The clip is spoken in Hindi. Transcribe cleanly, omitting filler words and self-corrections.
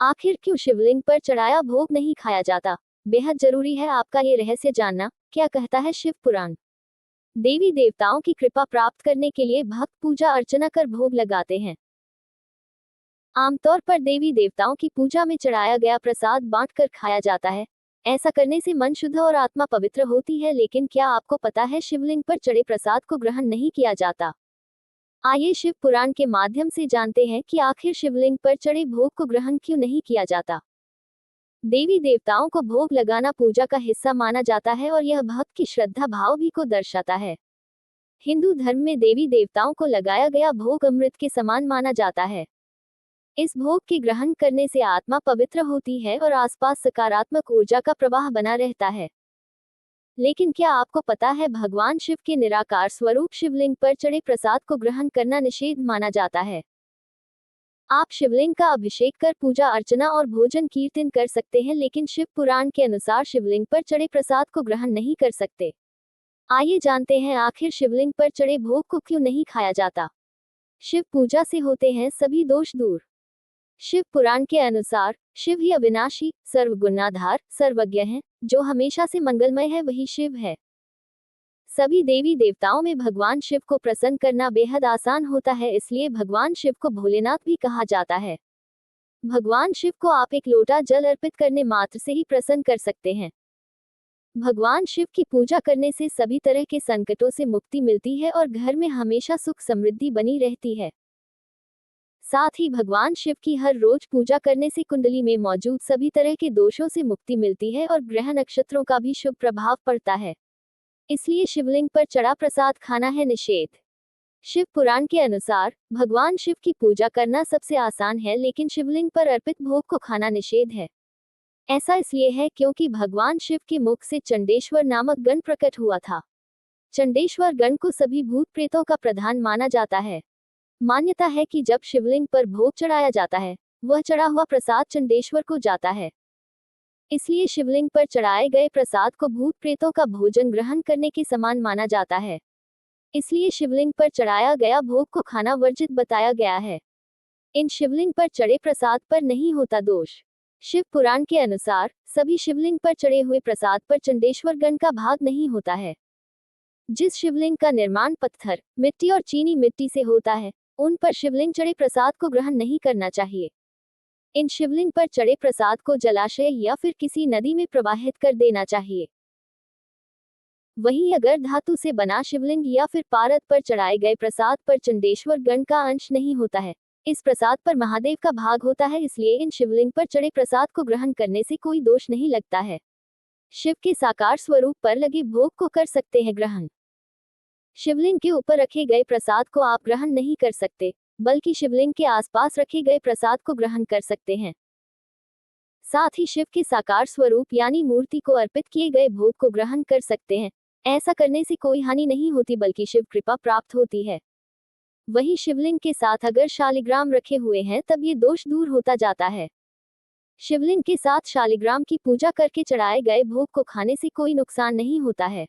आखिर क्यों शिवलिंग पर चढ़ाया भोग नहीं खाया जाता? बेहद जरूरी है आपका ये रहस्य जानना। क्या कहता है शिव पुराण? देवी देवताओं की कृपा प्राप्त करने के लिए भक्त पूजा अर्चना कर भोग लगाते हैं। आमतौर पर देवी देवताओं की पूजा में चढ़ाया गया प्रसाद बांटकर खाया जाता है। ऐसा करने से मन शुद्ध और आत्मा पवित्र होती है। लेकिन क्या आपको पता है शिवलिंग पर चढ़े प्रसाद को ग्रहण नहीं किया जाता? आइए शिव पुराण के माध्यम से जानते हैं कि आखिर शिवलिंग पर चढ़े भोग को ग्रहण क्यों नहीं किया जाता। देवी देवताओं को भोग लगाना पूजा का हिस्सा माना जाता है और यह भक्त की श्रद्धा भाव भी को दर्शाता है। हिंदू धर्म में देवी देवताओं को लगाया गया भोग अमृत के समान माना जाता है। इस भोग के ग्रहण करने से आत्मा पवित्र होती है और आसपास सकारात्मक ऊर्जा का प्रवाह बना रहता है। लेकिन क्या आपको पता है भगवान शिव के निराकार स्वरूप शिवलिंग पर चढ़े प्रसाद को ग्रहण करना निषेध माना जाता है। आप शिवलिंग का अभिषेक कर पूजा अर्चना और भोजन कीर्तन कर सकते हैं, लेकिन शिव पुराण के अनुसार शिवलिंग पर चढ़े प्रसाद को ग्रहण नहीं कर सकते। आइए जानते हैं आखिर शिवलिंग पर चढ़े भोग को क्यों नहीं खाया जाता। शिव पूजा से होते हैं सभी दोष दूर। शिव पुराण के अनुसार शिव ही अविनाशी, सर्वगुणाधार, सर्वज्ञ है। जो हमेशा से मंगलमय है वही शिव है। सभी देवी देवताओं में भगवान शिव को प्रसन्न करना बेहद आसान होता है, इसलिए भगवान शिव को भोलेनाथ भी कहा जाता है। भगवान शिव को आप एक लोटा जल अर्पित करने मात्र से ही प्रसन्न कर सकते हैं। भगवान शिव की पूजा करने से सभी तरह के संकटों से मुक्ति मिलती है और घर में हमेशा सुख समृद्धि बनी रहती है। साथ ही भगवान शिव की हर रोज पूजा करने से कुंडली में मौजूद सभी तरह के दोषों से मुक्ति मिलती है और ग्रह नक्षत्रों का भी शुभ प्रभाव पड़ता है। इसलिए शिवलिंग पर चढ़ा प्रसाद खाना है निषेध। शिव पुराण के अनुसार भगवान शिव की पूजा करना सबसे आसान है, लेकिन शिवलिंग पर अर्पित भोग को खाना निषेध है। ऐसा इसलिए है क्योंकि भगवान शिव के मुख से चंडेश्वर नामक गण प्रकट हुआ था। चंडेश्वर गण को सभी भूत प्रेतों का प्रधान माना जाता है। मान्यता है कि जब शिवलिंग पर भोग चढ़ाया जाता है, वह चढ़ा हुआ प्रसाद चंडेश्वर को जाता है। इसलिए शिवलिंग पर चढ़ाए गए प्रसाद को भूत प्रेतों का भोजन ग्रहण करने के समान माना जाता है। इसलिए शिवलिंग पर चढ़ाया गया भोग को खाना वर्जित बताया गया है। इन शिवलिंग पर चढ़े प्रसाद पर नहीं होता दोष। शिव पुराण के अनुसार सभी शिवलिंग पर चढ़े हुए प्रसाद पर चंडेश्वर गण का भाग नहीं होता है। जिस शिवलिंग का निर्माण पत्थर, मिट्टी और चीनी मिट्टी से होता है, उन पर शिवलिंग चढ़े प्रसाद को ग्रहण नहीं करना चाहिए। इन शिवलिंग पर चढ़े प्रसाद को जलाशय या फिर किसी नदी में प्रवाहित कर देना चाहिए। वहीं अगर धातु से बना शिवलिंग या फिर पारद पर चढ़ाए गए प्रसाद पर चंडेश्वर गण का अंश नहीं होता है, इस प्रसाद पर महादेव का भाग होता है, इसलिए इन शिवलिंग पर चढ़े प्रसाद को ग्रहण करने से कोई दोष नहीं लगता है। शिव के साकार स्वरूप पर लगे भोग को कर सकते हैं ग्रहण। शिवलिंग के ऊपर रखे गए प्रसाद को आप ग्रहण नहीं कर सकते, बल्कि शिवलिंग के आसपास रखे गए प्रसाद को ग्रहण कर सकते हैं। साथ ही शिव के साकार स्वरूप यानी मूर्ति को अर्पित किए गए भोग को ग्रहण कर सकते हैं। ऐसा करने से कोई हानि नहीं होती, बल्कि शिव कृपा प्राप्त होती है। वहीं शिवलिंग के साथ अगर शालिग्राम रखे हुए हैं तब ये दोष दूर होता जाता है। शिवलिंग के साथ शालिग्राम की पूजा करके चढ़ाए गए भोग को खाने से कोई नुकसान नहीं होता है।